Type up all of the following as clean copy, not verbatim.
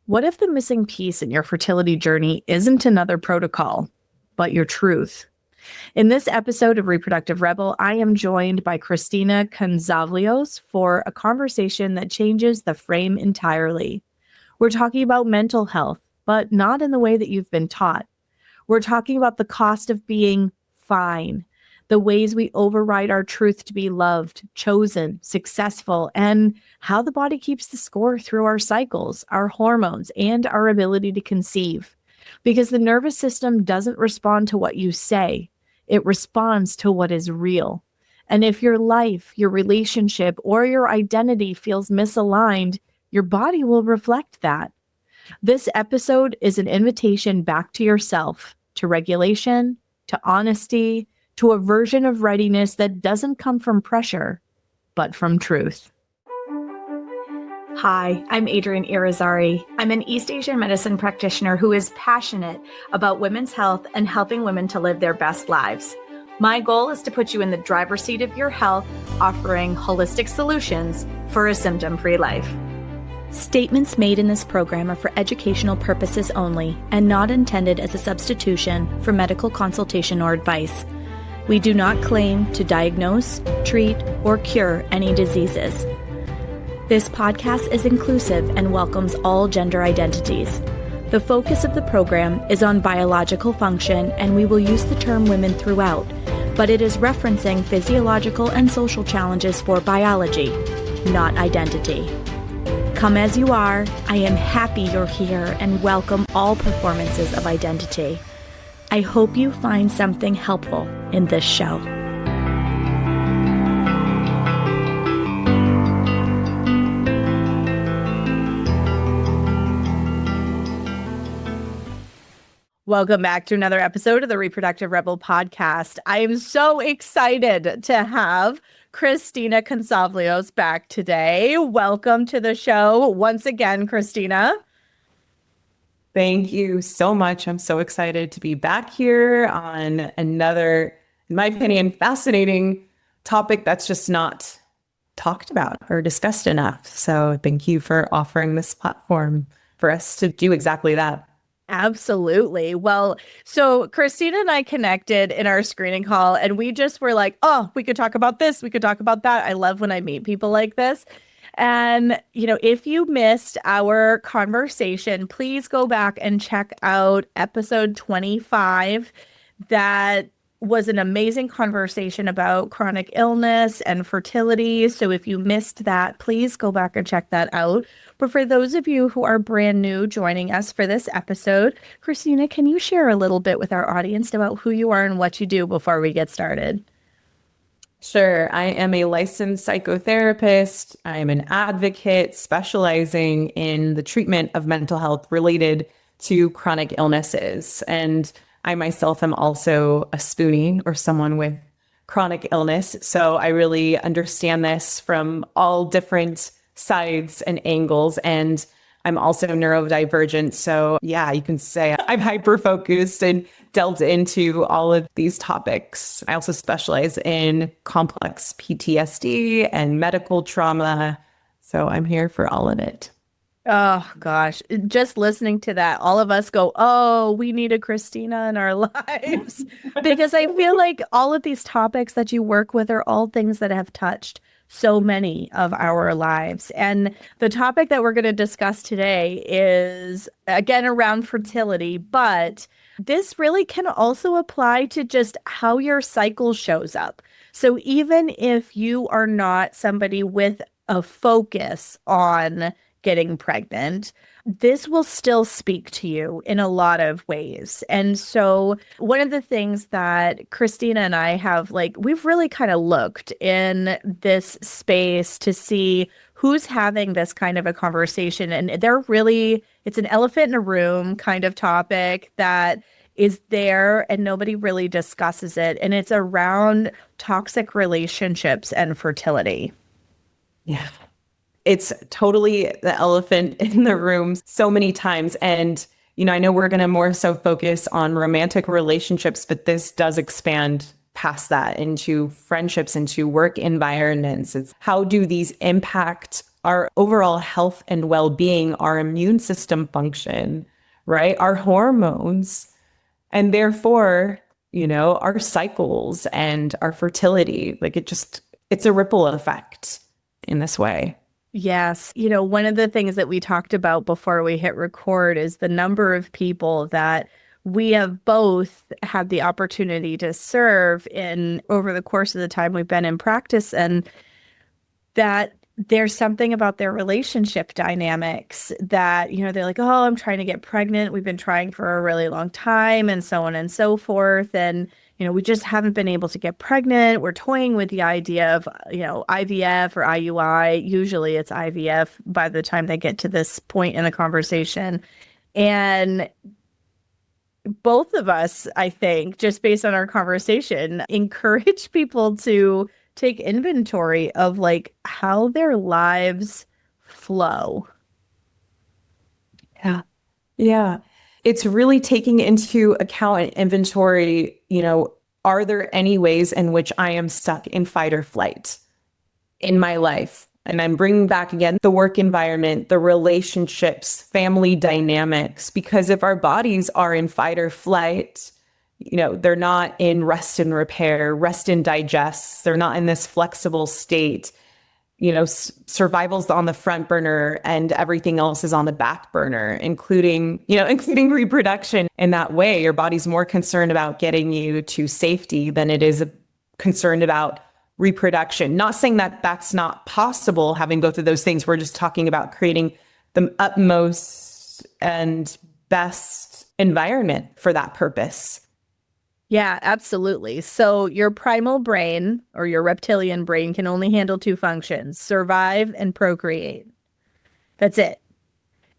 What if the missing piece in your fertility journey isn't another protocol, but your truth? In this episode of Reproductive Rebel, I am joined by Christina Kantzavelos for a conversation that changes the frame entirely. We're talking about mental health, but not in the way that you've been taught. We're talking about the cost of being fine, the ways we override our truth to be loved, chosen, successful, and how the body keeps the score through our cycles, our hormones, and our ability to conceive. Because the nervous system doesn't respond to what you say, it responds to what is real. And if your life, your relationship, or your identity feels misaligned, your body will reflect that. This episode is an invitation back to yourself, to regulation, to honesty, to a version of readiness that doesn't come from pressure, but from truth. Hi, I'm Adrienne Irizarry. I'm an East Asian medicine practitioner who is passionate about women's health and helping women to live their best lives. My goal is to put you in the driver's seat of your health, offering holistic solutions for a symptom-free life. Statements made in this program are for educational purposes only and not intended as a substitution for medical consultation or advice. We do not claim to diagnose, treat, or cure any diseases. This podcast is inclusive and welcomes all gender identities. The focus of the program is on biological function, and we will use the term women throughout, but it is referencing physiological and social challenges for biology, not identity. Come as you are, I am happy you're here and welcome all performances of identity. I hope you find something helpful in this show. Welcome back to another episode of the Reproductive Rebel podcast. I am so excited to have Christina Kantzavelos back today. Welcome to the show once again, Christina. Thank you so much. I'm so excited to be back here on another, in my opinion, fascinating topic that's just not talked about or discussed enough. So thank you for offering this platform for us to do exactly that. Absolutely. Well, so Christina and I connected in our screening call and we just were like, oh, we could talk about this. We could talk about that. I love when I meet people like this. And, if you missed our conversation, please go back and check out episode 25. That was an amazing conversation about chronic illness and fertility. So if you missed that, please go back and check that out. But for those of you who are brand new joining us for this episode, Christina, can you share a little bit with our audience about who you are and what you do before we get started? Sure. I am a licensed psychotherapist. I am an advocate specializing in the treatment of mental health related to chronic illnesses. And I myself am also a spoonie or someone with chronic illness. So I really understand this from all different sides and angles. And I'm also neurodivergent. So yeah, you can say I'm hyper-focused and delved into all of these topics. I also specialize in complex PTSD and medical trauma. So I'm here for all of it. Oh, gosh. Just listening to that, all of us go, oh, we need a Christina in our lives. Because I feel like all of these topics that you work with are all things that have touched so many of our lives. And the topic that we're going to discuss today is, again, around fertility, but this really can also apply to just how your cycle shows up. So even if you are not somebody with a focus on getting pregnant, this will still speak to you in a lot of ways. And so one of the things that Christina and I have, we've really kind of looked in this space to see who's having this kind of a conversation. And it's an elephant in a room kind of topic that is there and nobody really discusses it. And it's around toxic relationships and fertility. Yeah. It's totally the elephant in the room so many times. And, I know we're going to more so focus on romantic relationships, but this does expand past that into friendships, into work environments. It's how do these impact our overall health and well-being, our immune system function, right? Our hormones, and therefore, our cycles and our fertility. Like it's a ripple effect in this way. Yes. One of the things that we talked about before we hit record is the number of people that we have both had the opportunity to serve in over the course of the time we've been in practice, and that there's something about their relationship dynamics that, they're like, oh, I'm trying to get pregnant. We've been trying for a really long time and so on and so forth. And, we just haven't been able to get pregnant. We're toying with the idea of, IVF or IUI. Usually it's IVF by the time they get to this point in the conversation. And both of us, I think, just based on our conversation, encourage people to take inventory of like how their lives flow. Yeah. Yeah. It's really taking into account and inventory, are there any ways in which I am stuck in fight or flight in my life? And I'm bringing back again the work environment, the relationships, family dynamics, because if our bodies are in fight or flight, they're not in rest and repair, rest and digest. They're not in this flexible state. Survival's on the front burner and everything else is on the back burner, including reproduction. In that way, your body's more concerned about getting you to safety than it is concerned about reproduction. Not saying that that's not possible, having both of those things. We're just talking about creating the utmost and best environment for that purpose. Yeah, absolutely. So your primal brain or your reptilian brain can only handle two functions: survive and procreate. That's it.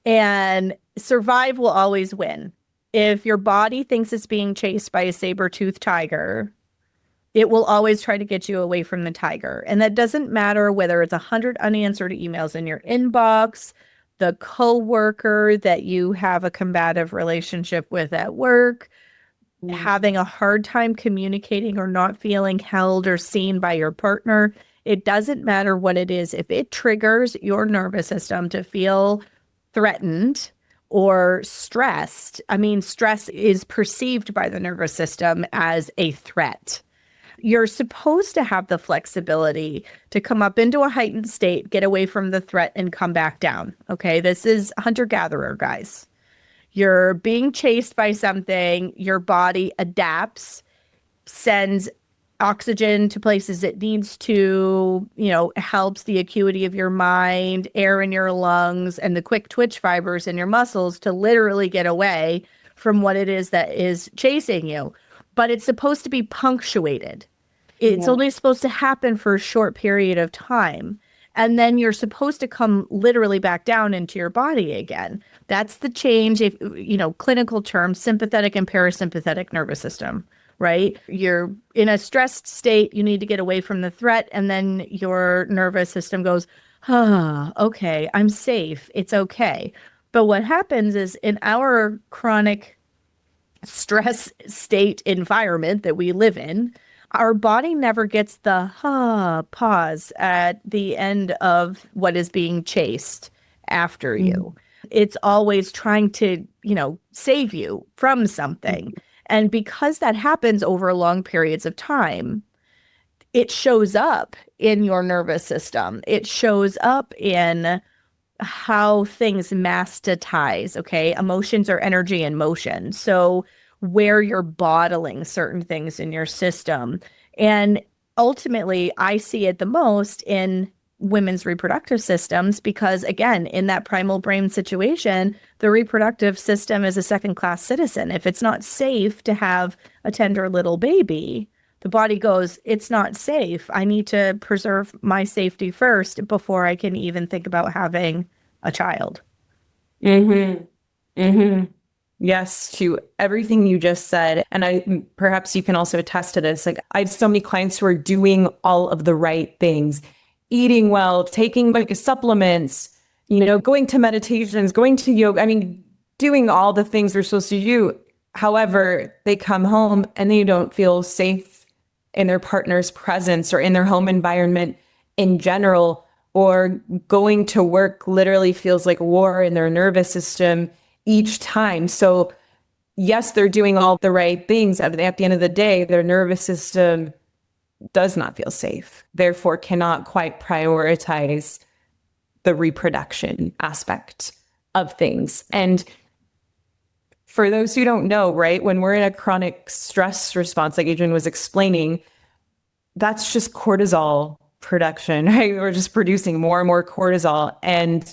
And survive will always win. If your body thinks it's being chased by a saber-toothed tiger, it will always try to get you away from the tiger. And that doesn't matter whether it's 100 unanswered emails in your inbox, the coworker that you have a combative relationship with at work, having a hard time communicating or not feeling held or seen by your partner. It doesn't matter what it is. If it triggers your nervous system to feel threatened or stressed, stress is perceived by the nervous system as a threat. You're supposed to have the flexibility to come up into a heightened state, get away from the threat, and come back down. Okay, this is hunter-gatherer, guys. You're being chased by something, your body adapts, sends oxygen to places it needs to, helps the acuity of your mind, air in your lungs, and the quick twitch fibers in your muscles to literally get away from what it is that is chasing you. But it's supposed to be punctuated. It's only supposed to happen for a short period of time. And then you're supposed to come literally back down into your body again. That's the change, if clinical terms, sympathetic and parasympathetic nervous system, right? You're in a stressed state, you need to get away from the threat, and then your nervous system goes, okay, I'm safe, it's okay. But what happens is in our chronic stress state environment that we live in, our body never gets the pause at the end of what is being chased after you. It's always trying to, save you from something. And because that happens over long periods of time, it shows up in your nervous system. It shows up in how things mastitize, okay? Emotions are energy in motion. So where you're bottling certain things in your system. And ultimately, I see it the most in women's reproductive systems because, again, in that primal brain situation, the reproductive system is a second-class citizen. If it's not safe to have a tender little baby, the body goes, it's not safe. I need to preserve my safety first before I can even think about having a child. Mm-hmm. Mm-hmm. Yes, to everything you just said. And perhaps you can also attest to this. Like, I have so many clients who are doing all of the right things, eating well, taking like supplements, going to meditations, going to yoga. Doing all the things they're supposed to do. However, they come home and they don't feel safe in their partner's presence or in their home environment in general, or going to work literally feels like war in their nervous system each time. So yes, they're doing all the right things. At the end of the day, their nervous system does not feel safe, therefore cannot quite prioritize the reproduction aspect of things. And for those who don't know, right, when we're in a chronic stress response, like Adrienne was explaining, that's just cortisol production, right? We're just producing more and more cortisol. And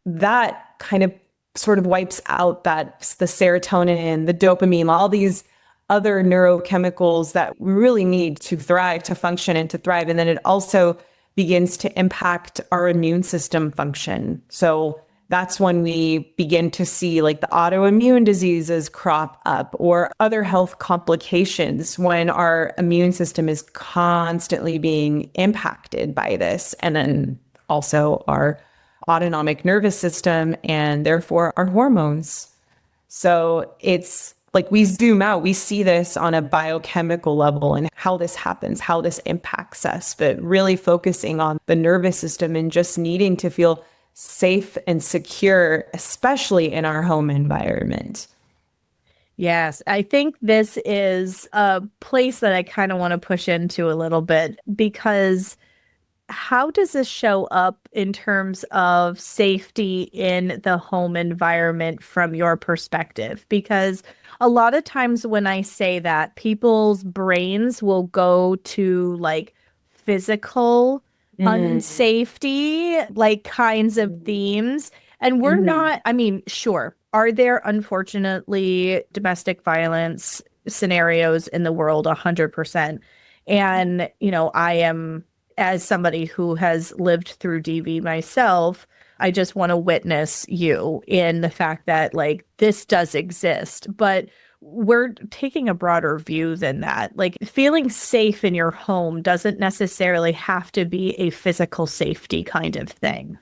that kind of sort of wipes out the serotonin, the dopamine, all these other neurochemicals that we really need to thrive, to function and to thrive. And then it also begins to impact our immune system function. So that's when we begin to see like the autoimmune diseases crop up or other health complications when our immune system is constantly being impacted by this. And then also our autonomic nervous system and therefore our hormones. So it's like we zoom out, we see this on a biochemical level and how this happens, how this impacts us, but really focusing on the nervous system and just needing to feel safe and secure, especially in our home environment. Yes, I think this is a place that I kind of want to push into a little bit because how does this show up in terms of safety in the home environment from your perspective? Because a lot of times when I say that, people's brains will go to like physical unsafety, like kinds of themes. And we're not, I mean, sure, are there unfortunately domestic violence scenarios in the world? 100%. And, I am, as somebody who has lived through DV myself, I just want to witness you in the fact that like this does exist, but we're taking a broader view than that. Like feeling safe in your home doesn't necessarily have to be a physical safety kind of thing.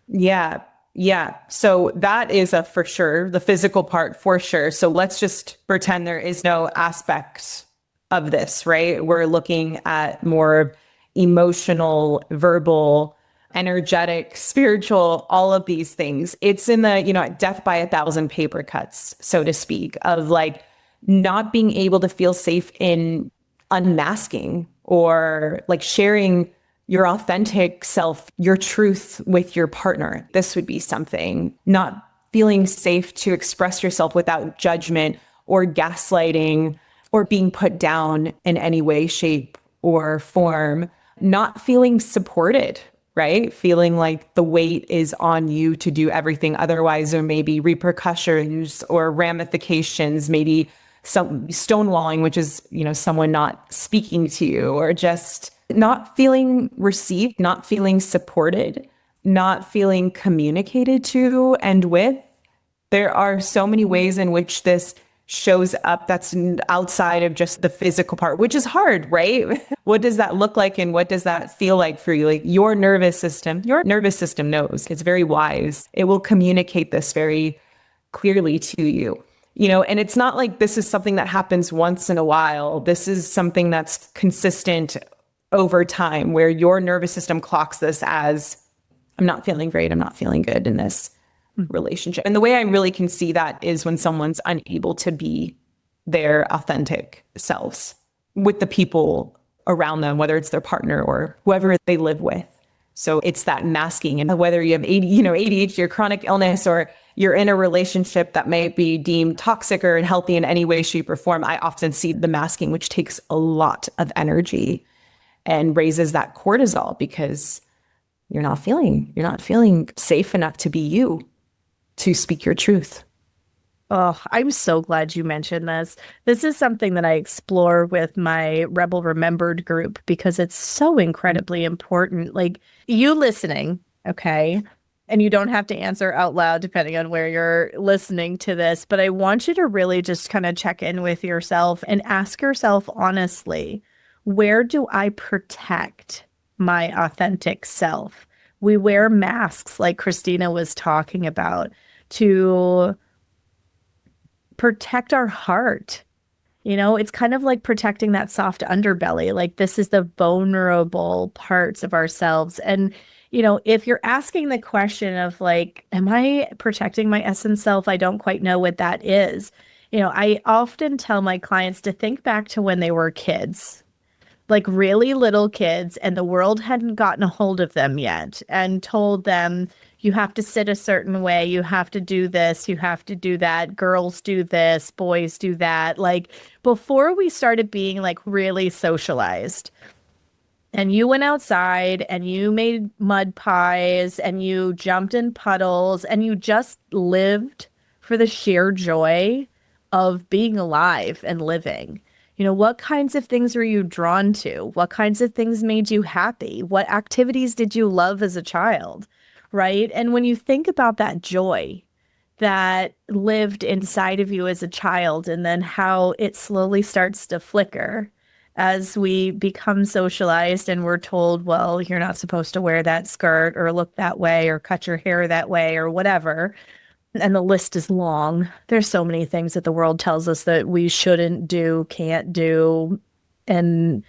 Yeah. Yeah. So that is a for sure, the physical part for sure. So let's just pretend there is no aspect of this, right? We're looking at more emotional, verbal, energetic, spiritual, all of these things. It's in the, death by a thousand paper cuts, so to speak, of like not being able to feel safe in unmasking or like sharing your authentic self, your truth with your partner. This would be something. Not feeling safe to express yourself without judgment or gaslighting or being put down in any way, shape, or form. Not feeling supported, right? Feeling like the weight is on you to do everything. Otherwise, there may be repercussions or ramifications, maybe some stonewalling, which is, someone not speaking to you, or just not feeling received, not feeling supported, not feeling communicated to and with. There are so many ways in which this shows up that's outside of just the physical part, which is hard, right? What does that look like and what does that feel like for you? Like your nervous system knows. It's very wise. It will communicate this very clearly to you. And it's not like this is something that happens once in a while. This is something that's consistent over time where your nervous system clocks this as I'm not feeling great. I'm not feeling good in this relationship. And the way I really can see that is when someone's unable to be their authentic selves with the people around them, whether it's their partner or whoever they live with. So it's that masking, and whether you have ADHD or chronic illness, or you're in a relationship that may be deemed toxic or unhealthy in any way, shape, or form, I often see the masking, which takes a lot of energy and raises that cortisol because you're not feeling safe enough to be you, to speak your truth. Oh, I'm so glad you mentioned this. This is something that I explore with my Rebel Remembered group because it's so incredibly important. Like you listening, okay? And you don't have to answer out loud depending on where you're listening to this, but I want you to really just kind of check in with yourself and ask yourself honestly, where do I protect my authentic self? We wear masks like Christina was talking about to protect our heart. It's kind of like protecting that soft underbelly. Like this is the vulnerable parts of ourselves. And if you're asking the question of like, am I protecting my essence self? I don't quite know what that is. I often tell my clients to think back to when they were kids, like really little kids, and the world hadn't gotten a hold of them yet and told them, you have to sit a certain way, you have to do this, you have to do that, girls do this, boys do that. Like before we started being like really socialized. And you went outside and you made mud pies and you jumped in puddles and you just lived for the sheer joy of being alive and living. What kinds of things were you drawn to? What kinds of things made you happy? What activities did you love as a child? Right? And when you think about that joy that lived inside of you as a child and then how it slowly starts to flicker as we become socialized and we're told, well, you're not supposed to wear that skirt or look that way or cut your hair that way or whatever. And the list is long. There's so many things that the world tells us that we shouldn't do, can't do. And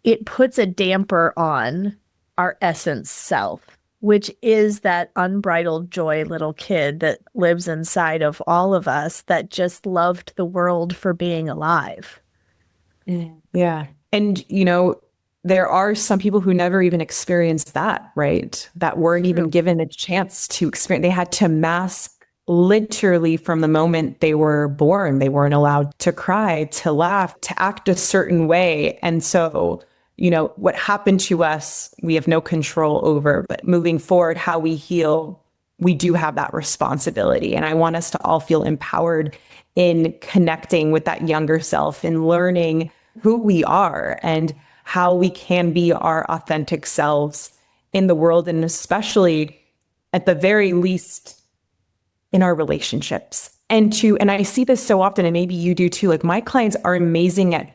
it puts a damper on our essence self, which is that unbridled joy little kid that lives inside of all of us that just loved the world for being alive. Yeah. And, there are some people who never even experienced that, right? That weren't even given a chance to experience. They had to mask literally from the moment they were born. They weren't allowed to cry, to laugh, to act a certain way. And so, what happened to us, we have no control over. But moving forward, how we heal, we do have that responsibility. And I want us to all feel empowered in connecting with that younger self and learning who we are and how we can be our authentic selves in the world, and especially at the very least in our relationships. And I see this so often, and maybe you do too, like my clients are amazing at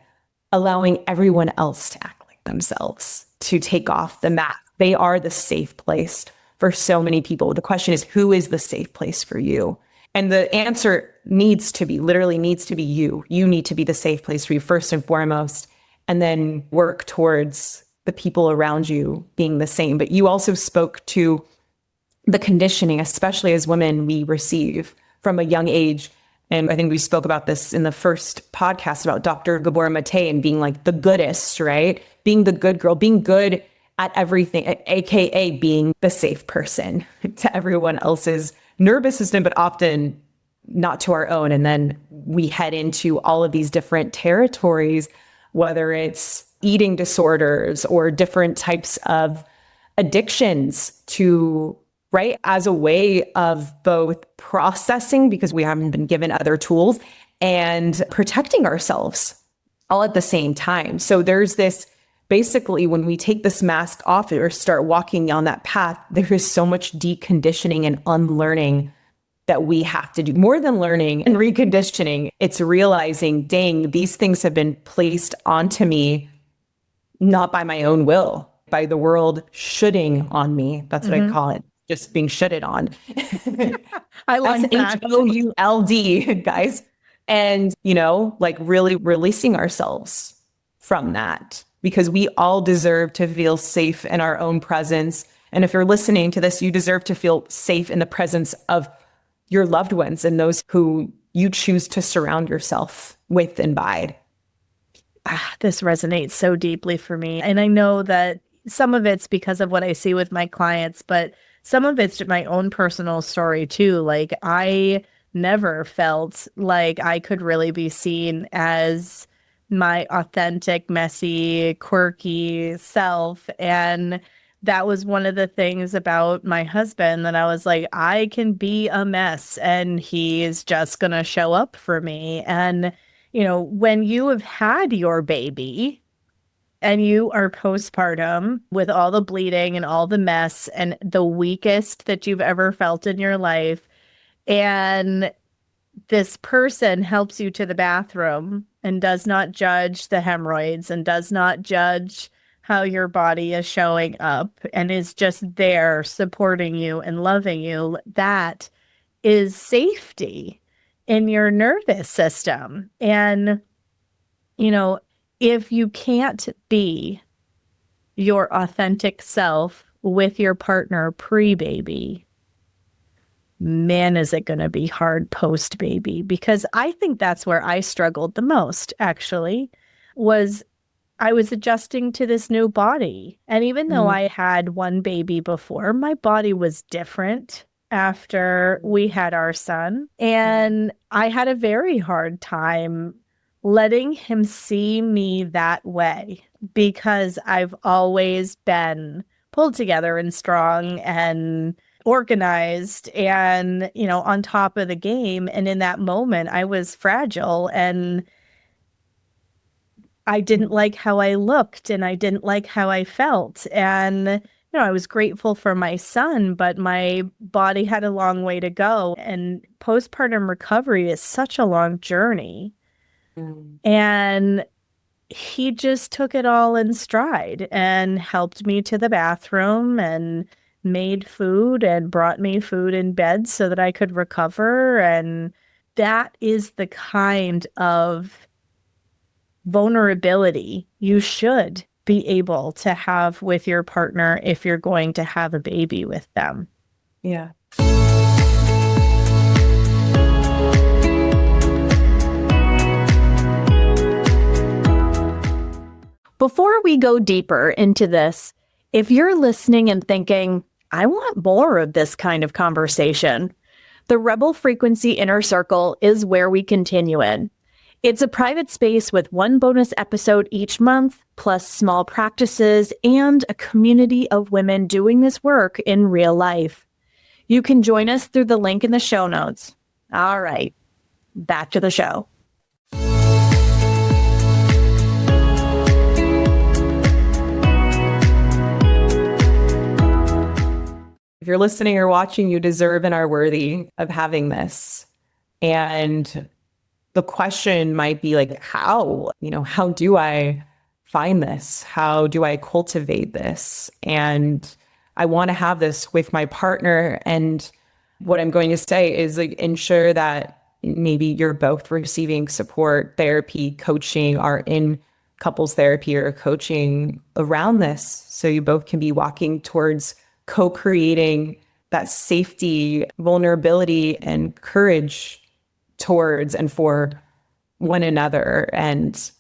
allowing everyone else to act like themselves, to take off the mask. They are the safe place for so many people. The question is, who is the safe place for you? And the answer literally needs to be you. You need to be the safe place for you first and foremost, and then work towards the people around you being the same. But you also spoke to the conditioning, especially as women, we receive from a young age. And I think we spoke about this in the first podcast about Dr. Gabor Mate and being like the goodest, right? Being the good girl, being good at everything, AKA being the safe person to everyone else's nervous system, but often not to our own. And then we head into all of these different territories, whether it's eating disorders or different types of addictions to, right, as a way of both processing because we haven't been given other tools and protecting ourselves all at the same time. So there's this, basically, when we take this mask off or start walking on that path, there is so much deconditioning and unlearning that we have to do. More than learning and reconditioning, it's realizing, dang, these things have been placed onto me, not by my own will, by the world shooting on me. That's what I call it. Just being shitted on. I like that. Hould, guys. And, like really releasing ourselves from that, because we all deserve to feel safe in our own presence. And if you're listening to this, you deserve to feel safe in the presence of your loved ones and those who you choose to surround yourself with and by. This resonates so deeply for me. And I know that some of it's because of what I see with my clients, but some of it's my own personal story too. Like I never felt like I could really be seen as my authentic, messy, quirky self. And that was one of the things about my husband that I was like, I can be a mess and he's just going to show up for me. And, when you have had your baby and you are postpartum with all the bleeding and all the mess and the weakest that you've ever felt in your life, and this person helps you to the bathroom and does not judge the hemorrhoids and does not judge how your body is showing up and is just there supporting you and loving you, that is safety in your nervous system. And, if you can't be your authentic self with your partner pre-baby, man, is it going to be hard post-baby? Because I think that's where I struggled the most, actually, was I was adjusting to this new body. And even though I had one baby before, my body was different after we had our son. And I had a very hard time letting him see me that way because I've always been pulled together and strong and organized and, on top of the game. And in that moment, I was fragile and I didn't like how I looked and I didn't like how I felt. And, I was grateful for my son, but my body had a long way to go. And postpartum recovery is such a long journey. And he just took it all in stride and helped me to the bathroom and made food and brought me food in bed so that I could recover. And that is the kind of vulnerability you should be able to have with your partner if you're going to have a baby with them. Yeah. Before we go deeper into this, if you're listening and thinking, I want more of this kind of conversation, the Rebel Frequency Inner Circle is where we continue in. It's a private space with one bonus episode each month, plus small practices and a community of women doing this work in real life. You can join us through the link in the show notes. All right, back to the show. If you're listening or watching, you deserve and are worthy of having this. And the question might be like, how do I find this? How do I cultivate this? And I want to have this with my partner. And what I'm going to say is like, ensure that maybe you're both receiving support, therapy, coaching, are in couples therapy or coaching around this. So you both can be walking towards co-creating that safety, vulnerability, and courage towards and for one another. And,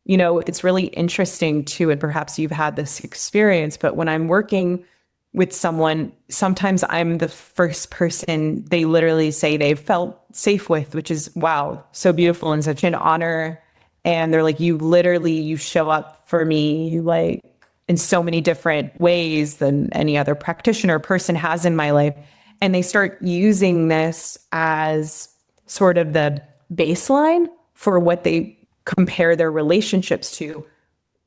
it's really interesting too, and perhaps you've had this experience, but when I'm working with someone, sometimes I'm the first person they literally say they felt safe with, which is, wow, so beautiful and such an honor. And they're like, you show up for me like in so many different ways than any other practitioner or person has in my life. And they start using this as sort of the baseline for what they compare their relationships to,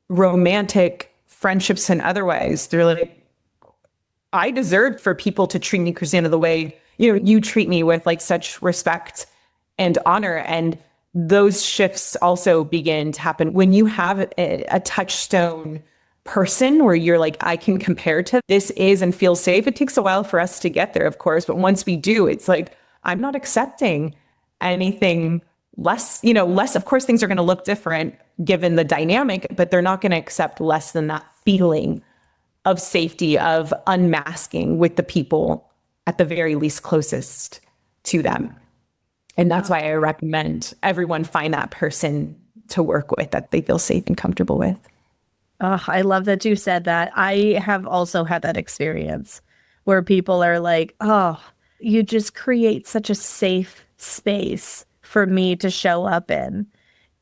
romantic friendships and otherwise. They're like, I deserve for people to treat me, Christina, the way, you treat me with like such respect and honor. And those shifts also begin to happen when you have a touchstone person where you're like, I can compare to this is and feel safe. It takes a while for us to get there, of course, but once we do, it's like, I'm not accepting anything less, of course, things are going to look different given the dynamic, but they're not going to accept less than that feeling of safety, of unmasking with the people at the very least closest to them. And that's why I recommend everyone find that person to work with that they feel safe and comfortable with. Oh, I love that you said that. I have also had that experience where people are like, oh, you just create such a safe space for me to show up in.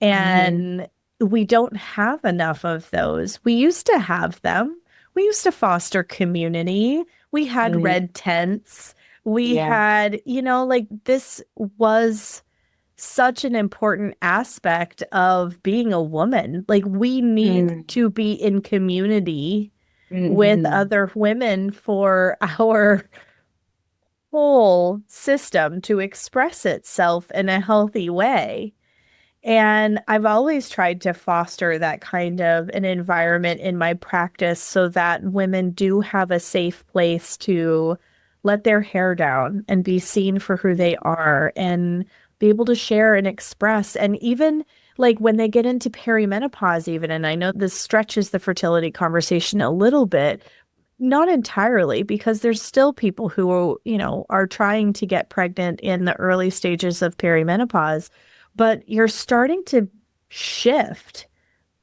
And we don't have enough of those. We used to have them. We used to foster community. We had red tents. We had, this was such an important aspect of being a woman. Like we need to be in community with other women for our whole system to express itself in a healthy way. And I've always tried to foster that kind of an environment in my practice so that women do have a safe place to let their hair down and be seen for who they are and be able to share and express. And even like when they get into perimenopause even, and I know this stretches the fertility conversation a little bit, Not entirely, because there's still people who, are trying to get pregnant in the early stages of perimenopause, but you're starting to shift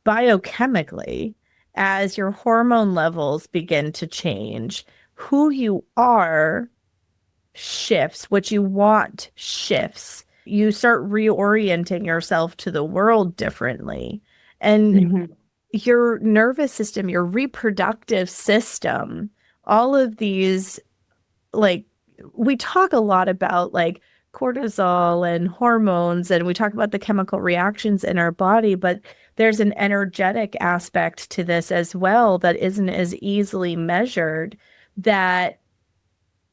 biochemically as your hormone levels begin to change. Who you are shifts, what you want shifts. You start reorienting yourself to the world differently. And Mhm. your nervous system, your reproductive system, all of these, like, we talk a lot about like cortisol and hormones, and we talk about the chemical reactions in our body, but there's an energetic aspect to this as well that isn't as easily measured, that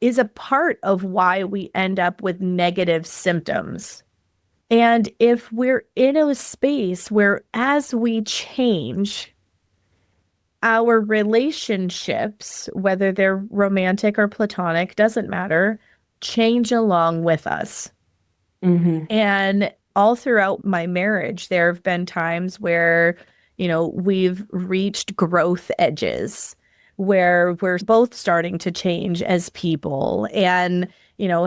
is a part of why we end up with negative symptoms. And if we're in a space where as we change, our relationships, whether they're romantic or platonic, doesn't matter, change along with us. Mhm. And all throughout my marriage, there have been times where, we've reached growth edges where we're both starting to change as people and,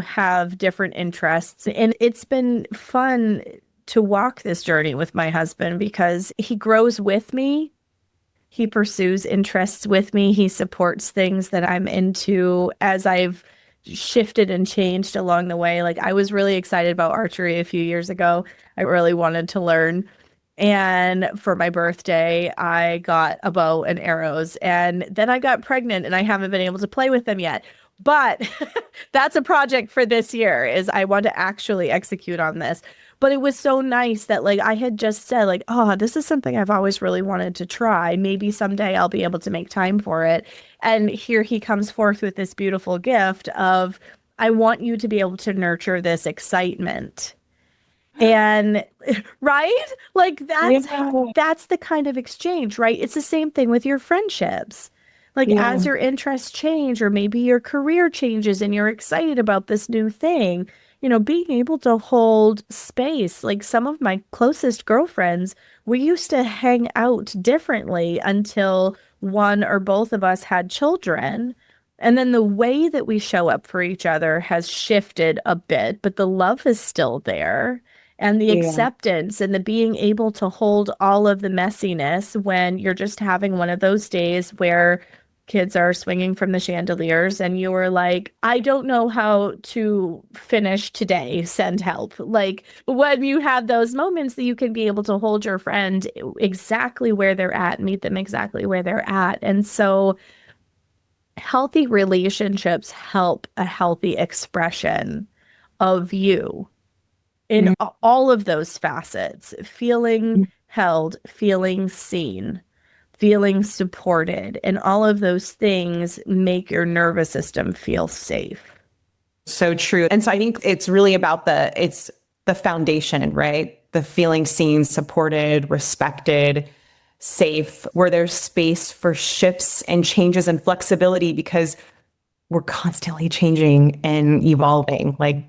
have different interests. And it's been fun to walk this journey with my husband because he grows with me. He pursues interests with me. He supports things that I'm into as I've shifted and changed along the way. Like, I was really excited about archery a few years ago. I really wanted to learn. And for my birthday, I got a bow and arrows. And then I got pregnant and I haven't been able to play with them yet. But that's a project for this year, is I want to actually execute on this. But it was so nice that like I had just said like, oh, this is something I've always really wanted to try. Maybe someday I'll be able to make time for it. And here he comes forth with this beautiful gift of, I want you to be able to nurture this excitement. And right? Like Yeah. that's the kind of exchange, right? It's the same thing with your friendships. Like as Yeah. your interests change, or maybe your career changes and you're excited about this new thing, being able to hold space. Like some of my closest girlfriends, we used to hang out differently until one or both of us had children. And then the way that we show up for each other has shifted a bit, but the love is still there, and the Yeah. acceptance and the being able to hold all of the messiness when you're just having one of those days where kids are swinging from the chandeliers and you were like, I don't know how to finish today, send help. Like when you have those moments that you can be able to hold your friend exactly where they're at, meet them exactly where they're at. And so healthy relationships help a healthy expression of you in Mhm. all of those facets, feeling held, feeling seen, feeling supported, and all of those things make your nervous system feel safe. So true. And so I think it's really about it's the foundation, right? The feeling seen, supported, respected, safe, where there's space for shifts and changes and flexibility because we're constantly changing and evolving. Like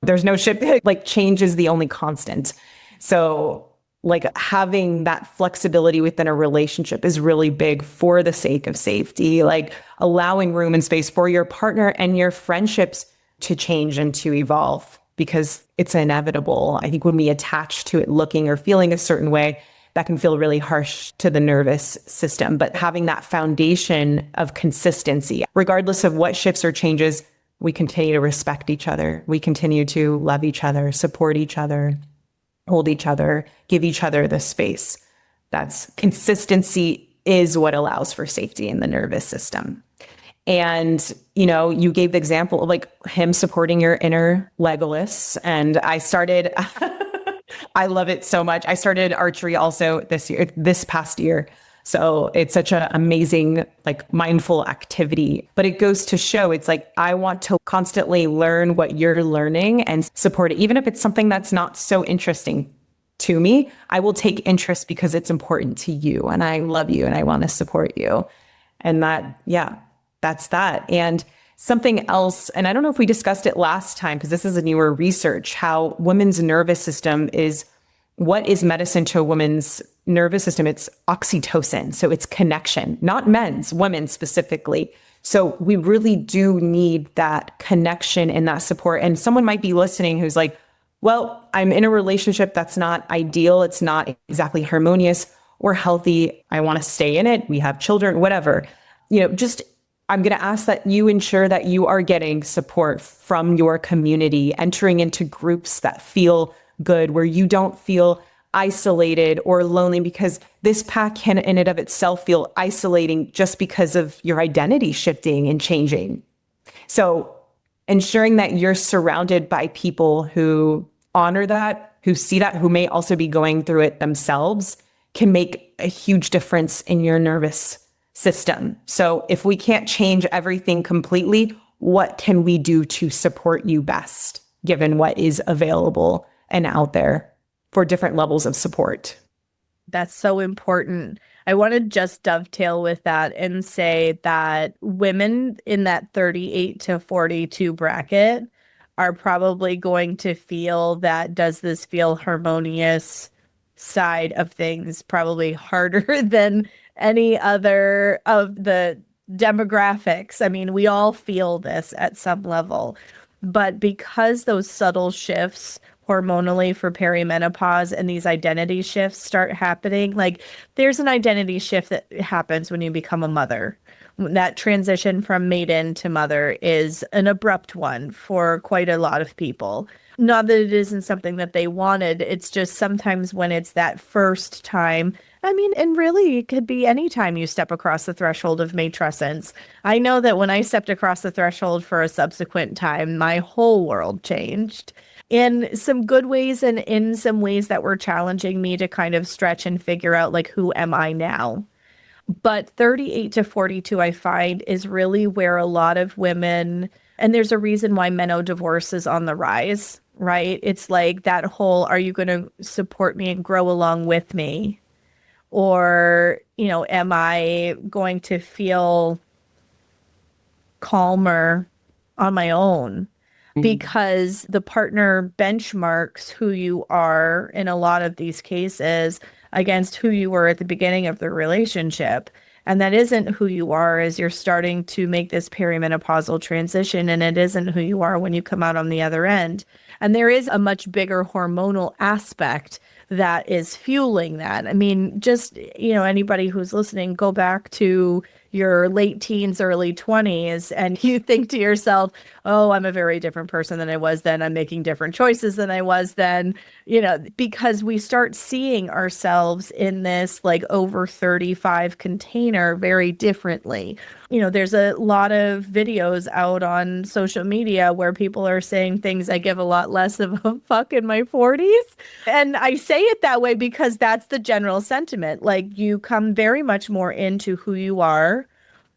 there's no shift, like change is the only constant. So like having that flexibility within a relationship is really big for the sake of safety, like allowing room and space for your partner and your friendships to change and to evolve because it's inevitable. I think when we attach to it looking or feeling a certain way, that can feel really harsh to the nervous system. But having that foundation of consistency, regardless of what shifts or changes, we continue to respect each other. We continue to love each other, support each other, hold each other, give each other the space. That's consistency is what allows for safety in the nervous system. And, you gave the example of like him supporting your inner Legolas. And I started, I love it so much. I started archery also this past year. So it's such an amazing, like mindful activity, but it goes to show it's like, I want to constantly learn what you're learning and support it. Even if it's something that's not so interesting to me, I will take interest because it's important to you and I love you and I want to support you. And that, yeah, that's that. And something else, and I don't know if we discussed it last time because this is a newer research, how women's nervous system is what is medicine to a woman's nervous system? It's oxytocin. So it's connection, not men's, women specifically. So we really do need that connection and that support. And someone might be listening who's like, well, I'm in a relationship that's not ideal. It's not exactly harmonious or healthy. I want to stay in it. We have children, whatever. Just I'm going to ask that you ensure that you are getting support from your community, entering into groups that feel good, where you don't feel isolated or lonely, because this path can in and of itself feel isolating just because of your identity shifting and changing. So ensuring that you're surrounded by people who honor that, who see that, who may also be going through it themselves, can make a huge difference in your nervous system. So if we can't change everything completely, what can we do to support you best, given what is available and out there for different levels of support? That's so important. I want to just dovetail with that and say that women in that 38 to 42 bracket are probably going to feel that, does this feel harmonious side of things, probably harder than any other of the demographics. I mean, we all feel this at some level, but because those subtle shifts hormonally for perimenopause and these identity shifts start happening, like there's an identity shift that happens when you become a mother. That transition from maiden to mother is an abrupt one for quite a lot of people. Not that it isn't something that they wanted. It's just sometimes when it's that first time. I mean, and really, it could be any time you step across the threshold of matrescence. I know that when I stepped across the threshold for a subsequent time, my whole world changed in some good ways and in some ways that were challenging me to kind of stretch and figure out, like, who am I now? But 38 to 42, I find, is really where a lot of women, and there's a reason why meno divorce is on the rise, right? It's like that whole, are you going to support me and grow along with me? Or, am I going to feel calmer on my own? Because the partner benchmarks who you are in a lot of these cases against who you were at the beginning of the relationship. And that isn't who you are as you're starting to make this perimenopausal transition. And it isn't who you are when you come out on the other end. And there is a much bigger hormonal aspect that is fueling that. I mean, just, anybody who's listening, go back to your late teens, early 20s, and you think to yourself, oh, I'm a very different person than I was then. I'm making different choices than I was then, because we start seeing ourselves in this like over 35 container very differently. There's a lot of videos out on social media where people are saying things, I give a lot less of a fuck in my 40s. And I say it that way because that's the general sentiment. Like, you come very much more into who you are,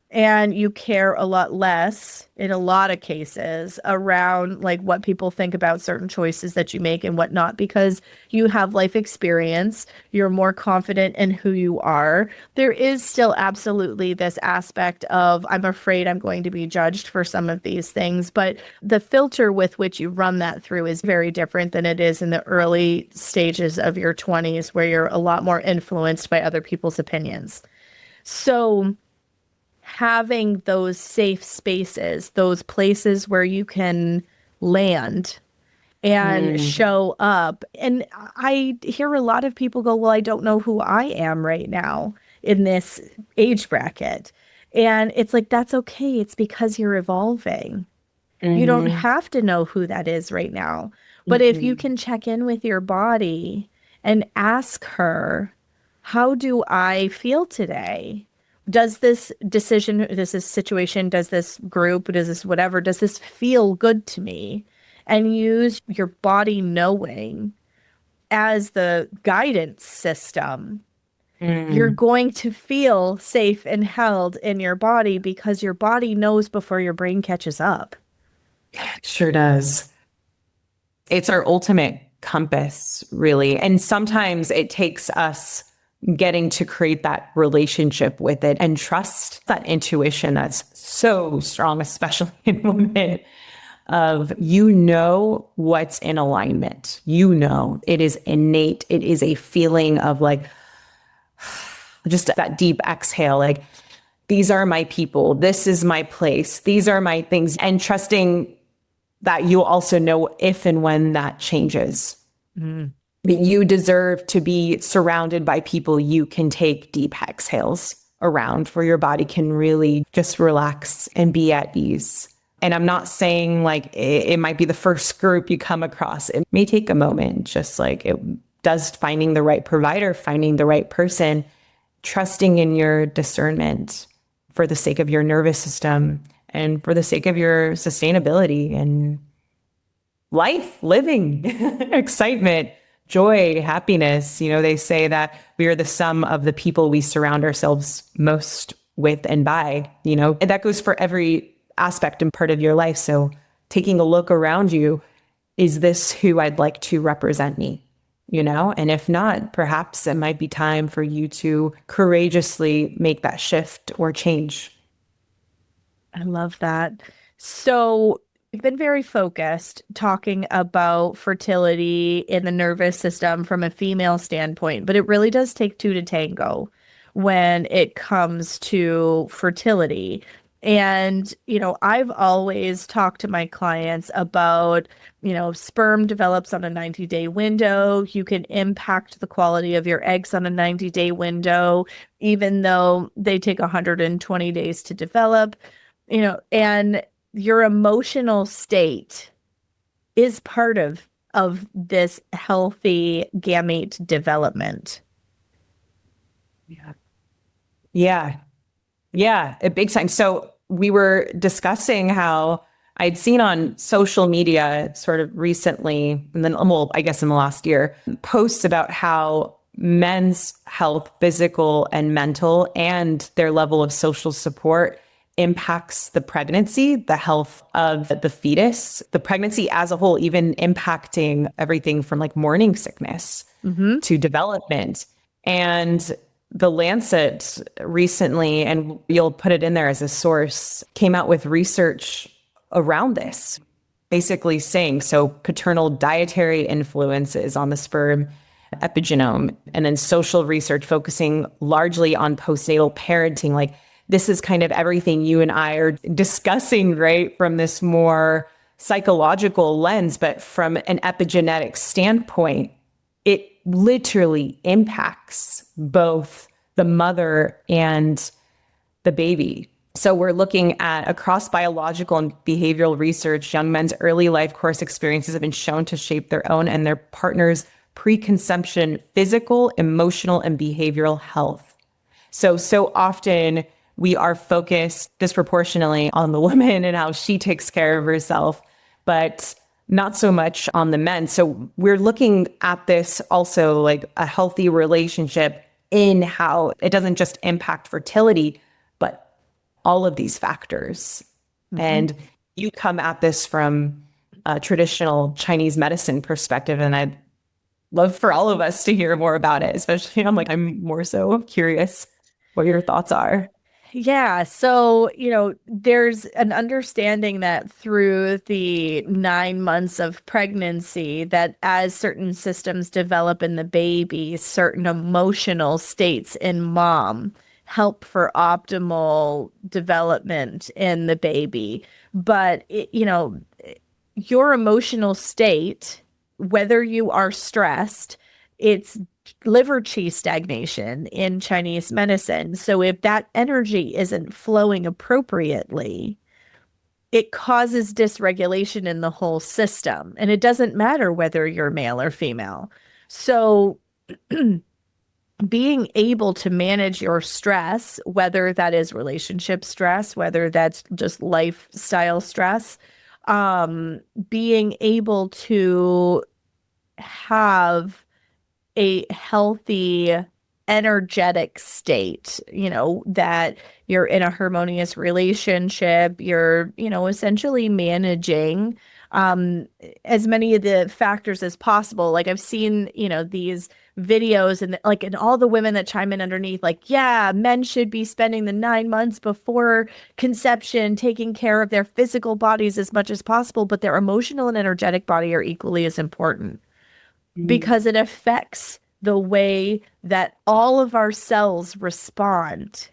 and you care a lot less in a lot of cases around like what people think about certain choices that you make and whatnot, because you have life experience, you're more confident in who you are. There is still absolutely this aspect of, I'm afraid I'm going to be judged for some of these things, but the filter with which you run that through is very different than it is in the early stages of your 20s, where you're a lot more influenced by other people's opinions. So having those safe spaces, those places where you can land and show up. And I hear a lot of people go, well, I don't know who I am right now in this age bracket. And it's like, that's okay. It's because you're evolving. You don't have to know who that is right now. But if you can check in with your body and ask her, how do I feel today? Does this decision, does this situation, does this group, does this whatever, does this feel good to me? And use your body knowing as the guidance system. You're going to feel safe and held in your body because your body knows before your brain catches up. It sure does. It's our ultimate compass, really. And sometimes it takes us getting to create that relationship with it and trust that intuition that's so strong, especially in women. of, you know, what's in alignment. You know, it is innate. It is a feeling of like, just that deep exhale, like, these are my people. This is my place. These are my things. And trusting that you also know if and when that changes. Mm. That you deserve to be surrounded by people you can take deep exhales around, where your body can really just relax and be at ease. And I'm not saying like it might be the first group you come across. It may take a moment, just like it does finding the right provider, finding the right person, trusting in your discernment for the sake of your nervous system and for the sake of your sustainability and life, living, excitement, joy, happiness. You know, they say that we are the sum of the people we surround ourselves most with and by, you know, and that goes for every aspect and part of your life. So taking a look around you, is this who I'd like to represent me? You know, and if not, perhaps it might be time for you to courageously make that shift or change. I love that. So you've been very focused talking about fertility in the nervous system from a female standpoint, but it really does take two to tango when it comes to fertility. And, I've always talked to my clients about, sperm develops on a 90-day window. You can impact the quality of your eggs on a 90-day window, even though they take 120 days to develop, and your emotional state is part of this healthy gamete development. Yeah. Yeah. Yeah, a big time. So we were discussing how I'd seen on social media sort of recently, and then, well, I guess in the last year, posts about how men's health, physical and mental, and their level of social support impacts the pregnancy, the health of the fetus, the pregnancy as a whole, even impacting everything from like morning sickness to development. And the Lancet recently, and you'll put it in there as a source, came out with research around this, basically saying, so paternal dietary influences on the sperm epigenome, and then social research focusing largely on postnatal parenting. Like, this is kind of everything you and I are discussing, right? From this more psychological lens, but from an epigenetic standpoint, it literally impacts both the mother and the baby. So we're looking at across biological and behavioral research, young men's early life course experiences have been shown to shape their own and their partner's preconception, physical, emotional, and behavioral health. So often we are focused disproportionately on the woman and how she takes care of herself, but not so much on the men. So we're looking at this also like a healthy relationship in how it doesn't just impact fertility, but all of these factors. And you come at this from a traditional Chinese medicine perspective, and I'd love for all of us to hear more about it, especially I'm more so curious what your thoughts are. Yeah. So, there's an understanding that through the 9 months of pregnancy, that as certain systems develop in the baby, certain emotional states in mom help for optimal development in the baby. But, your emotional state, whether you are stressed, it's liver qi stagnation in Chinese medicine. So if that energy isn't flowing appropriately, it causes dysregulation in the whole system. And it doesn't matter whether you're male or female. So being able to manage your stress, whether that is relationship stress, whether that's just lifestyle stress, being able to have a healthy, energetic state, that you're in a harmonious relationship, you're, essentially managing as many of the factors as possible. Like I've seen, these videos and all the women that chime in underneath, like, yeah, men should be spending the 9 months before conception taking care of their physical bodies as much as possible, but their emotional and energetic body are equally as important because it affects the way that all of our cells respond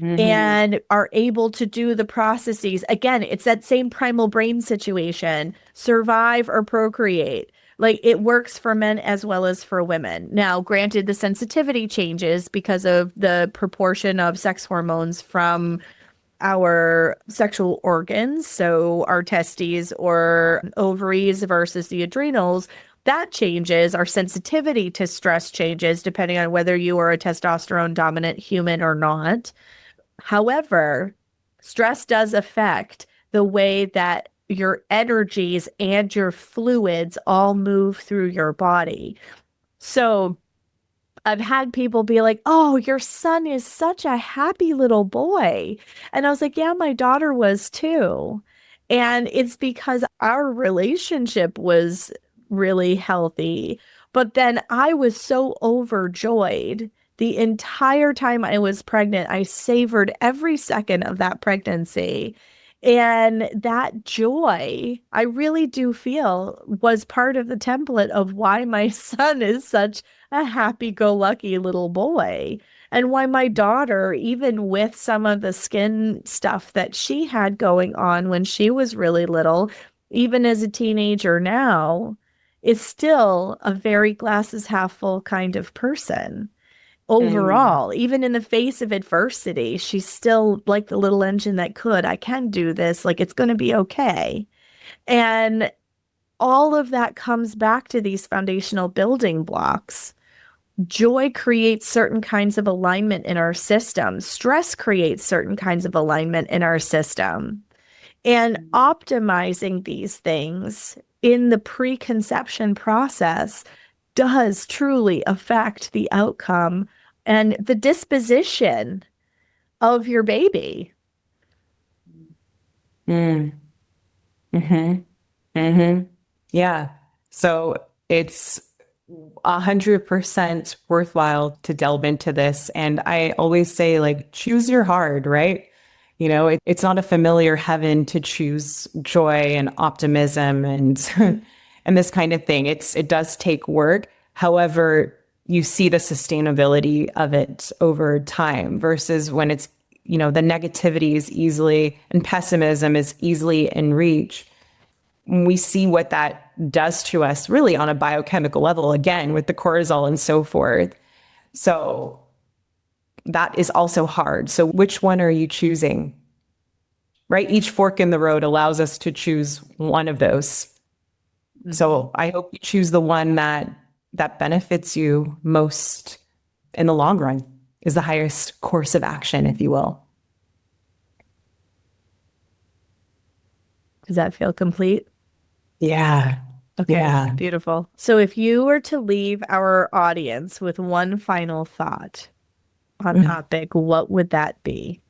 and are able to do the processes. Again, it's that same primal brain situation, survive or procreate. Like it works for men as well as for women. Now, granted, the sensitivity changes because of the proportion of sex hormones from our sexual organs. So our testes or ovaries versus the adrenals, that changes. Our sensitivity to stress changes depending on whether you are a testosterone dominant human or not. However, stress does affect the way that your energies and your fluids all move through your body. So I've had people be like, "Oh, your son is such a happy little boy." And I was like, "Yeah, my daughter was too." And it's because our relationship was really healthy. But then I was so overjoyed the entire time I was pregnant. I savored every second of that pregnancy. And that joy, I really do feel was part of the template of why my son is such a happy-go-lucky little boy. And why my daughter, even with some of the skin stuff that she had going on when she was really little, even as a teenager now, is still a very glasses half full kind of person. Overall, even in the face of adversity, she's still like the little engine that could. I can do this. Like it's going to be okay. And all of that comes back to these foundational building blocks. Joy creates certain kinds of alignment in our system. Stress creates certain kinds of alignment in our system. And optimizing these things in the preconception process does truly affect the outcome and the disposition of your baby. Mm. Mm-hmm. Mm-hmm. Yeah. So it's 100% worthwhile to delve into this. And I always say, like, choose your hard, right? It's not a familiar heaven to choose joy and optimism and and this kind of thing. It does take work. However, you see the sustainability of it over time versus when it's, the negativity is easily and pessimism is easily in reach. We see what that does to us really on a biochemical level, again, with the cortisol and so forth. So that is also hard. So which one are you choosing? Right? Each fork in the road allows us to choose one of those. So I hope you choose the one that benefits you most in the long run, is the highest course of action, if you will. Does that feel complete? Yeah. Okay, Yeah. beautiful. So if you were to leave our audience with one final thought on topic, what would that be?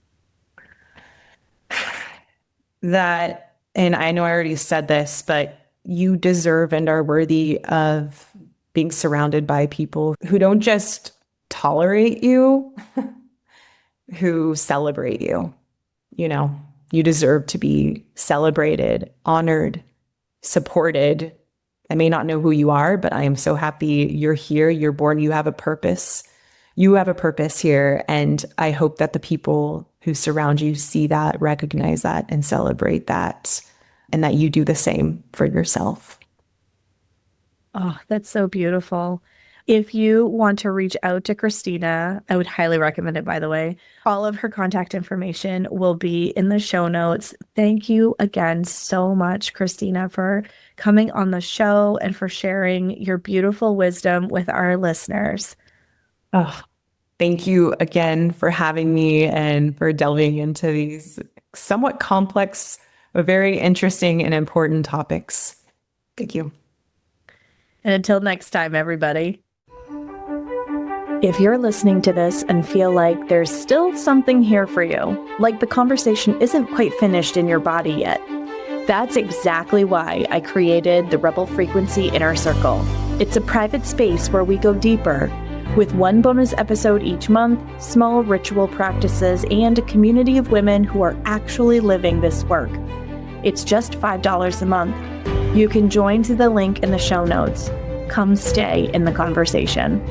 That, and I know I already said this, but you deserve and are worthy of being surrounded by people who don't just tolerate you, who celebrate you. You deserve to be celebrated, honored, supported. I may not know who you are, but I am so happy you're here. You're born. You have a purpose. You have a purpose here. And I hope that the people who surround you see that, recognize that, and celebrate that, and that you do the same for yourself. Oh, that's so beautiful. If you want to reach out to Christina, I would highly recommend it, by the way. All of her contact information will be in the show notes. Thank you again so much, Christina, for coming on the show and for sharing your beautiful wisdom with our listeners. Oh, thank you again for having me and for delving into these somewhat complex, but very interesting and important topics. Thank you. And until next time, everybody. If you're listening to this and feel like there's still something here for you, like the conversation isn't quite finished in your body yet, That's exactly why I created the Rebel Frequency Inner Circle. It's a private space where we go deeper, with one bonus episode each month, small ritual practices, and a community of women who are actually living this work. It's just $5 a month. You can join through the link in the show notes. Come stay in the conversation.